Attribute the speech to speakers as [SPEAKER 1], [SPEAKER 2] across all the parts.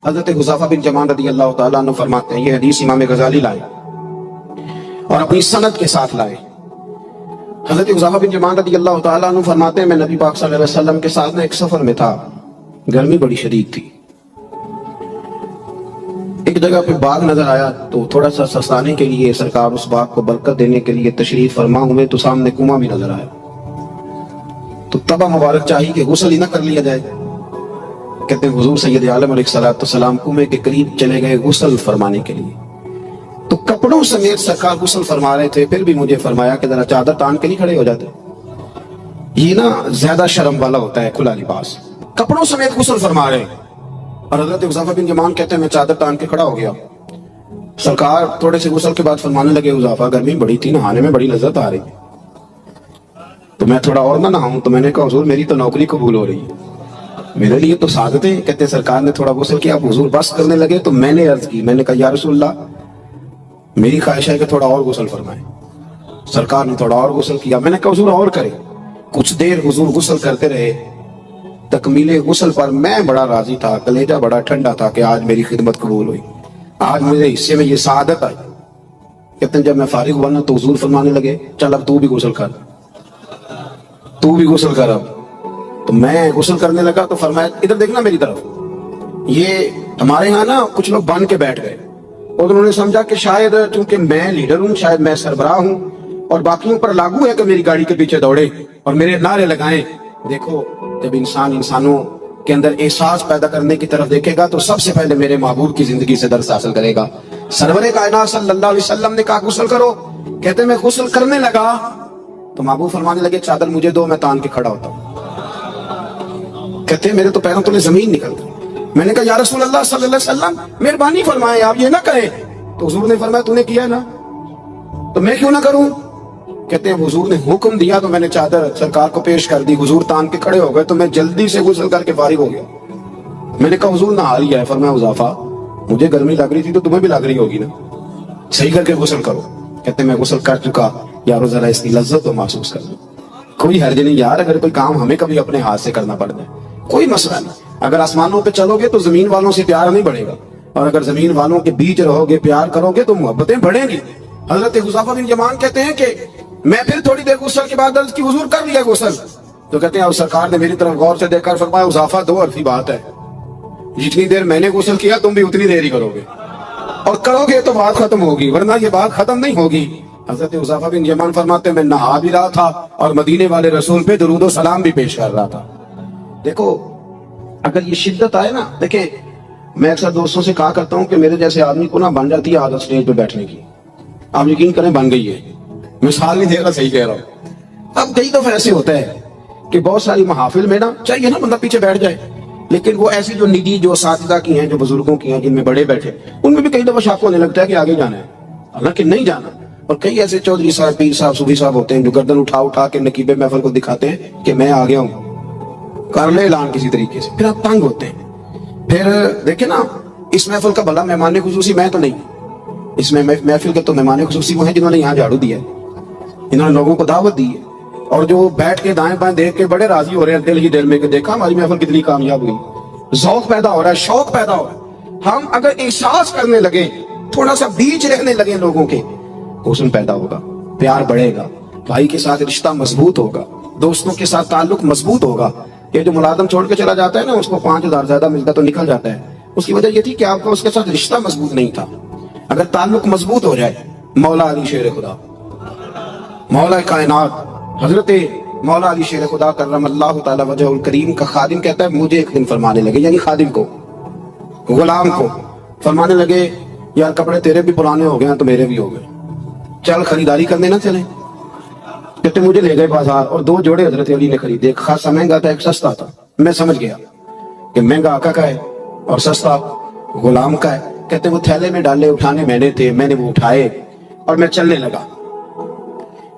[SPEAKER 1] حضرت حذیفہ بن یمان رضی اللہ تعالیٰ عنہ فرماتے ہیں، یہ حدیث امام غزالی لائے اور اپنی سند کے ساتھ لائے۔ حضرت حذیفہ بن یمان رضی اللہ تعالیٰ عنہ فرماتے ہیں، میں نبی پاک صلی اللہ علیہ وسلم کے ساتھ ایک سفر میں تھا، گرمی بڑی شدید تھی۔ ایک جگہ پہ باغ نظر آیا تو تھوڑا سا سستانے کے لیے سرکار اس باغ کو برکت دینے کے لیے تشریف فرما ہوئے تو سامنے کنواں بھی نظر آیا، تو تبا مبارک چاہیے کہ غسل ہی نہ کر لیا جائے۔ کہتے ہیں حضور سید عالم علیہ السلام کنویں کے قریب چلے گئے غسل فرمانے کے لیے، تو کپڑوں سمیت سرکار غسل فرما رہے تھے، پھر بھی مجھے فرمایا کہ ذرا چادر تان کے نہیں کھڑے ہو جاتے؟ یہ نا زیادہ شرم والا ہوتا ہے کھلا لباس، کپڑوں سمیت غسل فرما رہے ہیں۔ اور حضرت حذیفہ بن یمان کہتے ہیں میں چادر تان کے کھڑا ہو گیا، سرکار تھوڑے سے غسل کے بعد فرمانے لگے، حذیفہ گرمی بڑی تھی، نہانے میں بڑی لذت آ رہی، تو میں تھوڑا اور نہ نہاؤں؟ تو میں نے کہا حضور میری تو نوکری قبول ہو رہی ہے، میرے لیے تو سعادت ہے۔ کہتے سرکار نے تھوڑا غسل کیا، حضور بس کرنے لگے تو میں نے عرض کی، میں نے کہا یا رسول اللہ میری خواہش ہے کہ تھوڑا اور غسل فرمائیں۔ سرکار نے تھوڑا اور غسل کیا، میں نے کہا حضور اور کریں۔ کچھ دیر حضور غسل کرتے رہے، تکمیل غسل پر میں بڑا راضی تھا، کلیجہ بڑا ٹھنڈا تھا کہ آج میری خدمت قبول ہوئی، آج میرے حصے میں یہ سعادت آئی۔ کہتے ہیں جب میں فارغ ہوا نا تو حضور فرمانے لگے چل اب تو بھی غسل کر، تو بھی غسل کر اب۔ تو میں غسل کرنے لگا تو فرمایا ادھر دیکھنا میری طرف۔ یہ ہمارے ہاں نا کچھ لوگ بن کے بیٹھ گئے اور انہوں نے سمجھا کہ شاید چونکہ میں لیڈر ہوں، شاید میں سربراہ ہوں اور باقیوں پر لاگو ہے کہ میری گاڑی کے پیچھے دوڑے اور میرے نعرے لگائیں۔ دیکھو جب انسانوں کے اندر احساس پیدا کرنے کی طرف دیکھے گا تو سب سے پہلے میرے محبوب کی زندگی سے درس حاصل کرے گا۔ سرور کائنات صلی اللہ علیہ وسلم نے کہا غسل کرو، کہتے ہیں میں غسل کرنے لگا تو محبوب فرمانے لگے چادر مجھے دو، میں تان کے کھڑا ہوتا ہوں۔ کہتے ہیں میرے تو پیروں تلے زمین نکلتی۔ میں نے کہا یا رسول اللہ صلی اللہ علیہ وسلم مہربانی فرمائیں آپ یہ نہ کریں۔ تو حضور نے فرمایا تو نے کیا نا تو میں کیوں نہ کروں؟ کہتے ہیں حضور نے حکم دیا تو میں نے چادر سرکار کو پیش کر دی، حضور تان کے کھڑے ہو گئے تو میں جلدی سے غسل کر کے فارغ ہو گیا۔ میں نے کہا حضور نہا لیا ہے؟ فرمایا حذیفہ مجھے گرمی لگ رہی تھی تو تمہیں بھی لگ رہی ہوگی نا، صحیح کر کے غسل کرو۔ کہتے ہیں میں غسل کر چکا، یارو ذرا اس کی لذت تو محسوس کر لو۔ کوئی حرج نہیں یار، اگر کوئی کام ہمیں کبھی اپنے ہاتھ سے کرنا پڑ جائے کوئی مسئلہ نہیں۔ اگر آسمانوں پہ چلو گے تو زمین والوں سے پیار نہیں بڑھے گا، اور اگر زمین والوں کے بیچ رہو گے پیار کرو گے تو محبتیں بڑھیں گی۔ حضرت حذیفہ بن یمان کہتے ہیں کہ میں پھر تھوڑی دیر غسل کے بعد عرض کی حضور کر لیا غسل؟ تو کہتے ہیں اب سرکار نے میری طرف غور سے دیکھ کر فرمایا حذیفہ دو حرفی بات ہے، جتنی دیر میں نے غسل کیا تم بھی اتنی دیر ہی کرو گے، اور کرو گے تو بات ختم ہوگی ورنہ یہ بات ختم نہیں ہوگی۔ حضرت حذیفہ بن یمان فرماتے ہیں میں نہا بھی رہا تھا اور مدینے والے رسول پہ درود و سلام بھی پیش کر رہا تھا۔ دیکھو اگر یہ شدت آئے نا، دیکھیں میں اکثر دوستوں سے کہا کرتا ہوں کہ میرے جیسے آدمی کو نا بن جاتی ہے عادت سٹیج پہ بیٹھنے کی، آپ یقین کریں بن گئی ہے، مثال نہیں دے رہا صحیح کہہ رہا ہوں۔ اب کئی دفعہ ایسے ہوتا ہے کہ بہت ساری محافل میں نا چاہیے نا بندہ پیچھے بیٹھ جائے، لیکن وہ ایسی جو نجی جو اساتذہ کی ہیں، جو بزرگوں کی ہیں، جن میں بڑے بیٹھے، ان میں بھی کئی دفعہ شک ہونے لگتا ہے کہ آگے جانا ہے حالانکہ نہیں جانا۔ اور کئی ایسے چودھری صاحب، پیر صاحب، صوفی صاحب ہوتے ہیں جو گردن اٹھا اٹھا کے نقیب محفل کو دکھاتے ہیں کہ میں آ گیا ہوں، کر لے اعلان کسی طریقے سے، پھر آپ تنگ ہوتے ہیں۔ پھر دیکھیں نا اس محفل کا بھلا مہمان خصوصی میں تو نہیں، اس میں محفل کے تو مہمان خصوصی وہ ہیں جنہوں نے یہاں جھاڑو دیا ہے، انہوں نے لوگوں کو دعوت دی ہے، اور جو بیٹھ کے دائیں بائیں دیکھ کے بڑے راضی ہو رہے ہیں دل ہی دل میں کہ دیکھا ہماری محفل کتنی کامیاب ہوئی۔ ذوق پیدا ہو رہا ہے، شوق پیدا ہو رہا ہے۔ ہم اگر احساس کرنے لگے، تھوڑا سا بیچ رہنے لگے لوگوں کے، حسن پیدا ہوگا، پیار بڑھے گا، بھائی کے ساتھ رشتہ مضبوط ہوگا، دوستوں کے ساتھ تعلق مضبوط ہوگا۔ یہ جو ملازم چھوڑ کے چلا جاتا ہے نا، اس کو 5,000 زیادہ ملتا تو نکل جاتا ہے، اس کی وجہ یہ تھی کہ آپ کا اس کے ساتھ رشتہ مضبوط نہیں تھا۔ اگر تعلق مضبوط ہو جائے، مولا علی شیر خدا، مولا کائنات حضرت مولا علی شیر خدا کرم اللہ تعالی وجہ الکریم کا خادم کہتا ہے مجھے ایک دن فرمانے لگے، یعنی خادم کو، غلام کو فرمانے لگے یار کپڑے تیرے بھی پرانے ہو گئے ہیں تو میرے بھی ہو گئے، چل خریداری کرنے نہ چلیں۔ کہتے مجھے لے گئے بازار اور 2 جوڑے حضرت علی نے خریدے، ایک خاصا مہنگا تھا ایک سستا تھا۔ میں سمجھ گیا کہ مہنگا آقا کا ہے اور سستا غلام کا ہے۔ کہتے وہ تھیلے میں ڈالے، اٹھانے میں نے وہ اٹھائے اور میں چلنے لگا۔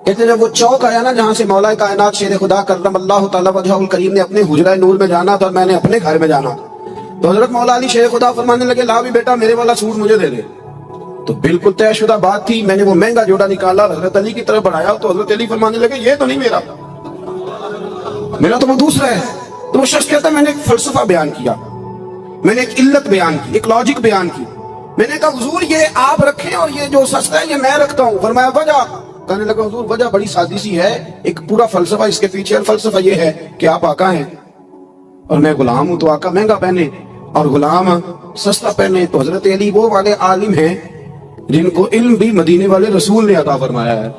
[SPEAKER 1] کہتے جب وہ چوک آیا نا جہاں سے مولا کائنات شیر خدا کرم اللہ تعالی وجہ الکریم نے اپنے حجرہ نور میں جانا تھا اور میں نے اپنے گھر میں جانا تھا، تو حضرت مولا علی شیر خدا فرمانے لگے لا بھی بیٹا میرے والا سوٹ مجھے دے دے۔ تو بالکل طے شدہ بات تھی، میں نے وہ مہنگا جوڑا نکالا، حضرت علی کی طرف بڑھایا تو حضرت علی فرمانے لگے یہ تو نہیں میرا تو وہ دوسرا ہے۔ تو وہ شخص کہتا ہے میں نے ایک فلسفہ بیان کیا میں نے ایک علت بیان کی, ایک لاجک بیان کی. میں نے کہا حضور یہ آپ رکھیں اور یہ جو سستا ہے یہ میں رکھتا ہوں. فرمایا وجہ؟ کہنے لگا حضور وجہ بڑی سادی سی ہے, ایک پورا فلسفہ اس کے پیچھے. اور فلسفہ یہ ہے کہ آپ آقا ہیں اور میں غلام ہوں, تو آقا مہنگا پہنے اور غلام سستا پہنے. تو حضرت علی وہ والے عالم ہیں جن کو علم بھی مدینے والے رسول نے عطا فرمایا ہے.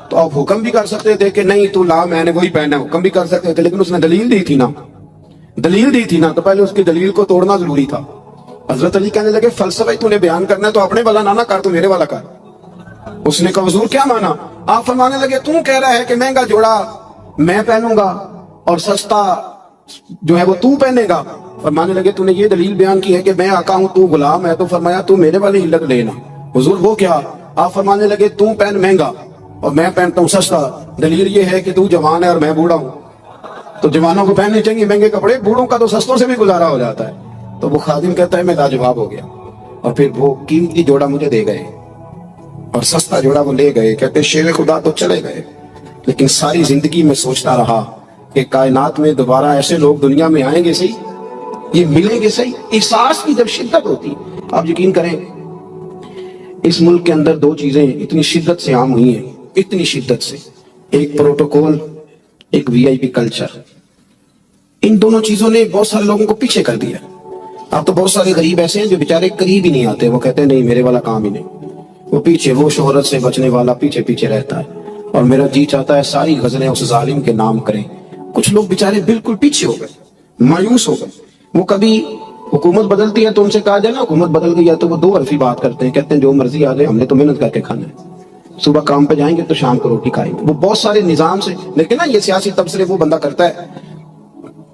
[SPEAKER 1] تو آپ حکم بھی کر سکتے تھے کہ نہیں تو لا, میں نے وہی پہنا, حکم بھی کر سکتے تھے, لیکن اس نے دلیل دی تھی نا, دلیل دی تھی نا, تو پہلے اس کی دلیل کو توڑنا ضروری تھا. حضرت علی کہنے لگے فلسفہ ہی تو نے بیان کرنا ہے تو اپنے والا نہ کر, تو میرے والا کر. اس نے کہا حضور کیا مانا؟ آپ فرمانے لگے تو کہہ رہا ہے کہ مہنگا جوڑا میں پہنوں گا اور سستا جو ہے وہ تو پہنے گا. فرمانے لگے تو نے یہ دلیل بیان کی ہے کہ میں آقا ہوں تو غلام ہے, تو فرمایا تو میرے والے علت لینا. حضور وہ کیا؟ آپ فرمانے لگے تو پہن مہنگا اور میں پہنتا ہوں سستا. دلیل یہ ہے کہ تو جوان ہے اور میں بوڑھا ہوں, تو جوانوں کو پہننے چاہیے مہنگے کپڑے, بوڑھوں کا تو سستوں سے بھی گزارا ہو جاتا ہے. تو وہ خادم کہتا ہے میں لاجواب ہو گیا, اور پھر وہ قیمتی جوڑا مجھے دے گئے اور سستا جوڑا وہ لے گئے. کہتے شیر خدا تو چلے گئے, لیکن ساری زندگی میں سوچتا رہا کہ کائنات میں دوبارہ ایسے لوگ دنیا میں آئیں گے صحیح, یہ ملیں گے صحیح. احساس کی جب شدت ہوتی, آپ یقین کریں اس ملک کے اندر دو چیزیں اتنی شدت سے عام ہوئی ہیں, اتنی شدت سے, ایک پروٹوکول, ایک وی آئی پی کلچر. ان دونوں چیزوں نے بہت سارے لوگوں کو پیچھے کر دیا. اب تو بہت سارے غریب ایسے ہیں جو بیچارے قریب ہی نہیں آتے, وہ کہتے ہیں نہیں میرے والا کام ہی نہیں, وہ پیچھے, وہ شہرت سے بچنے والا پیچھے پیچھے رہتا ہے. اور میرا جی چاہتا ہے ساری غزلیں اس ظالم کے نام کریں. کچھ لوگ بیچارے بالکل پیچھے ہو گئے, مایوس ہو گئے. وہ کبھی حکومت بدلتی ہے تو ان سے کہا جائے نا حکومت بدل گئی ہے, تو وہ دو حرفی بات کرتے ہیں, کہتے ہیں جو مرضی آ جائے ہم نے تو محنت کر کے کھانا ہے, صبح کام پہ جائیں گے تو شام کو روٹی کھائیں گے. وہ بہت سارے نظام سے, لیکن نا یہ سیاسی تبصرے وہ بندہ کرتا ہے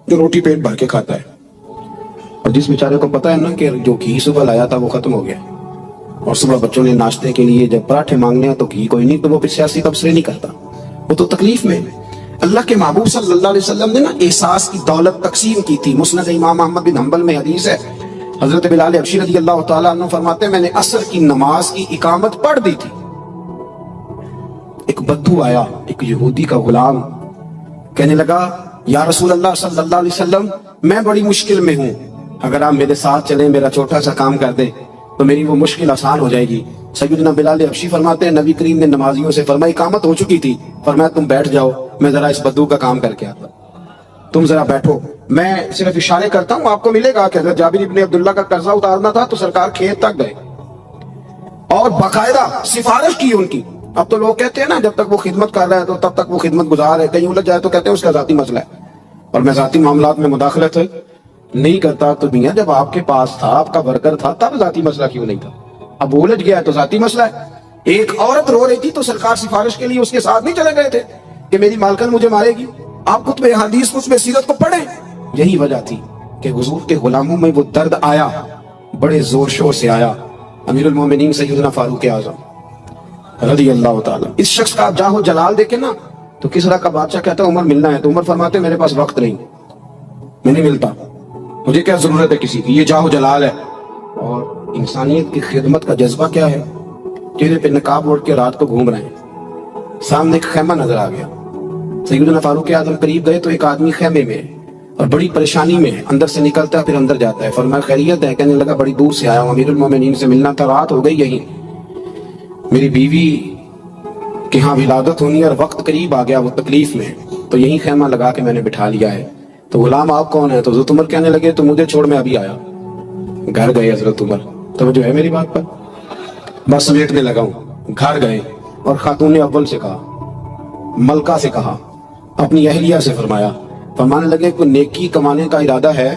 [SPEAKER 1] جو روٹی پیٹ بھر کے کھاتا ہے, اور جس بیچارے کو پتا ہے نا کہ جو گھی صبح لایا تھا وہ ختم ہو گیا, اور صبح بچوں نے ناشتے کے لیے جب پراٹھے مانگنے ہیں تو گھی کوئی نہیں, تو وہ پھر سیاسی تبصرے نہیں کرتا, وہ تو تکلیف میں. اللہ کے محبوب صلی اللہ علیہ وسلم نے نا احساس کی دولت تقسیم کی تھی. مسند امام احمد بن حنبل میں حدیث ہے, حضرت بلال حبشی رضی اللہ تعالیٰ عنہ فرماتے ہیں میں نے عصر کی نماز کی اقامت پڑھ دی تھی, ایک بدو آیا, ایک یہودی کا غلام, کہنے لگا یا رسول اللہ صلی اللہ علیہ وسلم میں بڑی مشکل میں ہوں, اگر آپ میرے ساتھ چلیں میرا چھوٹا سا کام کر دیں تو میری وہ مشکل آسان ہو جائے گی. سیدنا بلال حبشی فرماتے ہیں نبی کریم نے نمازیوں سے فرمایا اقامت ہو چکی تھی, فرمایا تم بیٹھ جاؤ میں ذرا اس بدو کا کام کر کے آتا, تم ذرا بیٹھو, میں صرف اشارے کرتا ہوں آپ کو ملے گا. کہ حضرت جابر ابن عبداللہ کا قرضہ اتارنا تھا تو سرکار کھیت تک گئے اور باقاعدہ سفارش کی ان کی. اب تو لوگ کہتے ہیں نا جب تک وہ خدمت کر رہا ہے تو تب تک وہ خدمت گزار ہے, کہیں الجھ جائے تو کہتے ہیں اس کا ذاتی مسئلہ ہے اور میں ذاتی معاملات میں مداخلت نہیں کرتا. تو میاں جب آپ کے پاس تھا, آپ کا ورکر تھا, تب ذاتی مسئلہ کیوں نہیں تھا؟ اب وہ الجھ گیا ہے تو ذاتی مسئلہ ہے. ایک عورت رو رہی تھی تو سرکار سفارش کے لیے اس کے ساتھ نہیں چلے گئے تھے کہ میری مالکن مجھے مارے گی. آپ کتب حدیث کتب سیرت کو پڑھیں, یہی وجہ تھی کہ حضور کے غلاموں میں وہ درد آیا, بڑے زور شور سے آیا. امیر المومنین سیدنا فاروق اعظم رضی اللہ تعالیٰ, اس شخص کا آپ جاہو جلال دیکھیں نا تو کسرا کا بادشاہ کہتا ہے عمر ملنا ہے, تو عمر فرماتے میرے پاس وقت نہیں, میں نہیں ملتا, مجھے کیا ضرورت ہے کسی کی, یہ جاہو جلال ہے. اور انسانیت کی خدمت کا جذبہ کیا ہے, چہرے پہ نقاب اوڑھ کے رات کو گھوم رہے ہیں. سامنے ایک خیمہ نظر آ گیا, سیدنا فاروق اعظم قریب گئے تو ایک آدمی خیمے میں ہے اور بڑی پریشانی میں ہے, اندر سے نکلتا ہے پھر اندر جاتا ہے. فرمایا خیریت ہے؟ کہنے لگا بڑی دور سے آیا ہوں, امیر المومنین سے ملنا تھا, رات ہو گئی یہیں, میری بیوی کہ ہاں ولادت ہونی اور وقت قریب آ گیا, وہ تکلیف میں ہے, تو یہی خیمہ لگا کے میں نے بٹھا لیا ہے. تو غلام آپ کون ہے؟ تو حضرت عمر کہنے لگے تو مجھے چھوڑ میں ابھی آیا. گھر گئے حضرت عمر, تو جو ہے میری بات پر, بس سمیٹنے لگا ہوں. گھر گئے اور خاتون اول سے کہا, ملکہ سے کہا, اپنی اہلیہ سے فرمایا. فرمانے لگے کوئی نیکی کمانے کا ارادہ ہے؟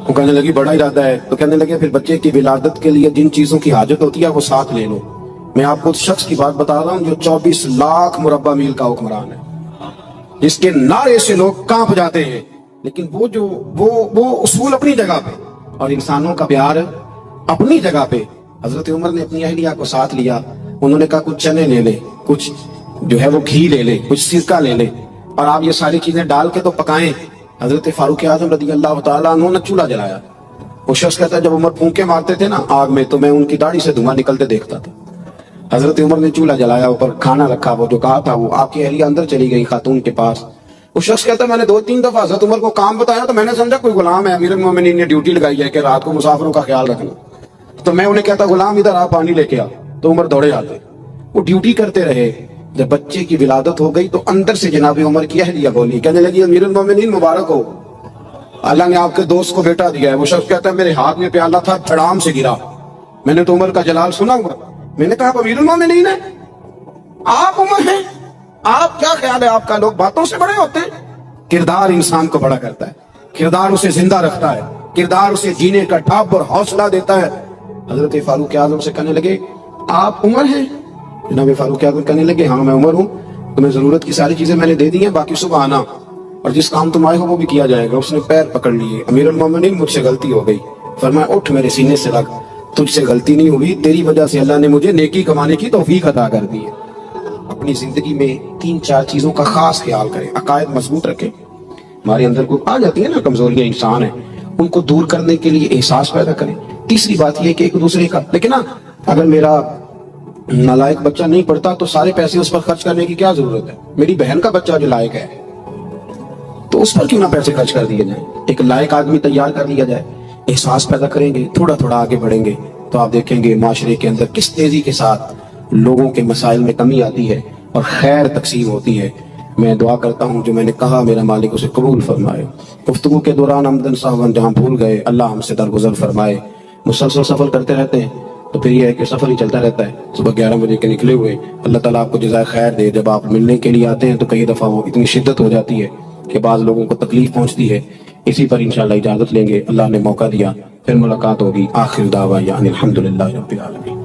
[SPEAKER 1] وہ کہنے لگی بڑا ارادہ ہے. تو کہنے لگے پھر بچے کی ولادت کے لیے جن چیزوں کی حاجت ہوتی ہے وہ ساتھ لے لو. میں آپ کو اس شخص کی بات بتا رہا ہوں جو 24 لاکھ مربع میل کا حکمران ہے, جس کے نعرے سے لوگ کانپ جاتے ہیں, لیکن وہ اصول اپنی جگہ پہ اور انسانوں کا پیار اپنی جگہ پہ. حضرت عمر نے اپنی اہلیہ کو ساتھ لیا, انہوں نے کہا کچھ چنے لے لے, کچھ جو ہے وہ گھی لے لے, کچھ سرکہ لے لے, اور آپ یہ ساری چیزیں ڈال کے تو پکائیں. حضرت فاروق اعظم رضی اللہ تعالیٰ عنہ نے چولہا جلایا. وہ شخص کہتا ہے جب عمر پھونکے مارتے تھے نا آگ میں تو میں ان کی داڑھی سے دھواں نکلتے دیکھتا تھا. حضرت عمر نے چولہا جلایا, اوپر کھانا رکھا, وہ جو کہا تھا وہ. آپ کی اہلیہ اندر چلی گئی خاتون کے پاس, وہ شخص کہتا ہے میں نے 2-3 دفعہ حضرت عمر کو کام بتایا تو میں نے سمجھا کوئی غلام ہے، امیر المومنین نے ڈیوٹی لگائی ہے کہ رات کو مسافروں کا خیال رکھنا۔ تو میں انہیں کہتا غلام ادھر آ پانی لے کے آ، تو عمر دوڑے آتے، وہ ڈیوٹی کرتے رہے۔ جب بچے کی ولادت ہو گئی تو اندر سے جناب عمر کی اہلیہ بولی، کہنے لگی امیر المومنین مبارک ہو، اللہ نے آپ کے دوست کو بیٹا دیا ہے۔ وہ شخص کہتا ہے میرے ہاتھ میں پیالہ تھا، دھڑام سے گرا، میں نے تو عمر کا جلال سنا ہوا، میں نے کہا آپ امیر المومنین ہیں، آپ عمر ہیں، آپ کیا خیال ہے آپ کا، لوگ باتوں سے بڑے ہوتے ہیں۔ کردار انسان کو بڑا کرتا ہے، کردار اسے زندہ رکھتا ہے، کردار اسے جینے کا ڈھب اور حوصلہ دیتا ہے۔ حضرت فاروق اعظم سے کہنے لگے آپ عمر ہیں؟ جناب فاروق اعظم کہنے لگے ہاں میں عمر ہوں، تمہیں ضرورت کی ساری چیزیں میں نے دے دی ہیں، باقی صبح آنا اور جس کام تم آئے ہو وہ بھی کیا جائے گا۔ اس نے پیر پکڑ لیے، امیر المومنین مجھ سے غلطی ہو گئی۔ فرمایا اٹھ میرے سینے سے لگ، تجھ سے غلطی نہیں ہوئی، تیری وجہ سے اللہ نے مجھے نیکی کمانے کی توفیق عطا کر دی ہے۔ اپنی زندگی میں 3-4 چیزوں کا خاص خیال کریں، عقائد مضبوط رکھیں، ہمارے اندر کو آ جاتی ہیں نا کمزوریاں انسان ہیں، ان کو دور کرنے کے لیے احساس پیدا کریں۔ تیسری بات یہ کہ ایک دوسرے کا، لیکن اگر میرا نالائق بچہ نہیں پڑھتا تو سارے پیسے اس پر خرچ کرنے کی کیا ضرورت ہے؟ میری بہن کا بچہ جو لائق ہے تو اس پر کیوں نہ پیسے خرچ کر دیے جائیں، ایک لائق آدمی تیار کر لیا جائے۔ احساس پیدا کریں گے، تھوڑا تھوڑا آگے بڑھیں گے تو آپ دیکھیں گے معاشرے کے اندر کس تیزی کے ساتھ لوگوں کے مسائل میں کمی آتی ہے اور خیر تقسیم ہوتی ہے۔ میں دعا کرتا ہوں جو میں نے کہا میرا مالک اسے قبول فرمائے، گفتگو کے دوران آمدن ساون جہاں بھول گئے اللہ ہم سے درگزر فرمائے۔ مسلسل سفر کرتے رہتے ہیں تو پھر یہ ہے کہ سفر ہی چلتا رہتا ہے، صبح 11 بجے کے نکلے ہوئے، اللہ تعالیٰ آپ کو جزائے خیر دے۔ جب آپ ملنے کے لیے آتے ہیں تو کئی دفعہ وہ اتنی شدت ہو جاتی ہے کہ بعض لوگوں کو تکلیف پہنچتی ہے، اسی پر انشاءاللہ اجازت لیں گے، اللہ نے موقع دیا، پھر ملاقات ہوگی۔ آخر دعوانا الحمدللہ رب العالمین۔